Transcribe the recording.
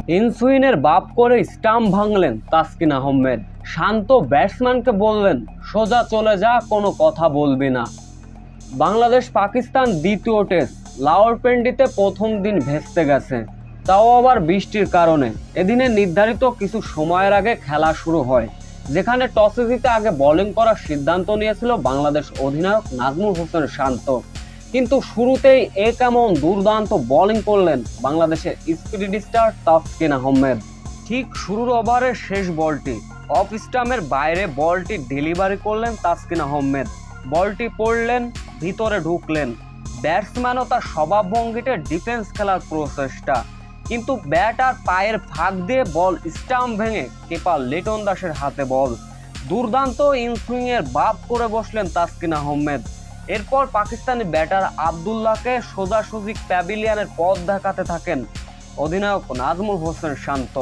ইনসুইনের বাপ করে স্টাম্প ভাঙলেন তাসকিন আহমেদ। শান্ত ব্যাটসম্যানকে বললেন, সোজা চলে যা, কোনো কথা বলবি না। বাংলাদেশ পাকিস্তান দ্বিতীয় টেস্ট লাওয়ারপেন্ডিতে প্রথম দিন ভেস্তে গেছে, তাও আবার বৃষ্টির কারণে। এদিনে নির্ধারিত কিছু সময়ের আগে খেলা শুরু হয়, যেখানে টসে জিতে আগে বোলিং করার সিদ্ধান্ত নিয়েছিল বাংলাদেশ অধিনায়ক নাজমুল হোসেন শান্ত। কিন্তু শুরুতেই কেমন দুর্দান্ত বোলিং করলেন বাংলাদেশের স্পিড স্টার তাসকিন আহমেদ। ঠিক শুরুর ওভারের শেষ বলটি অফ স্টাম্পের বাইরে বলটি ডেলিভারি করলেন তাসকিন আহমেদ। বলটি পড়লেন, ভিতরে ঢুকলেন। ব্যাটসম্যানও তার স্বভাবভঙ্গিতে ডিফেন্স খেলার প্রচেষ্টা, কিন্তু ব্যাট আর পায়ের ফাঁক দিয়ে বল স্টাম্প ভেঙে কিপার লিটন দাসের হাতে বল। দুর্দান্ত ইনসুইং এর বাপ করে বসলেন তাসকিন আহমেদ। এরপর পাকিস্তানি ব্যাটার আব্দুল্লাহকে সোজাসুজি প্যাভিলিয়নের পথ দেখাতে থাকেন অধিনায়ক নাজমুল হোসেন শান্ত।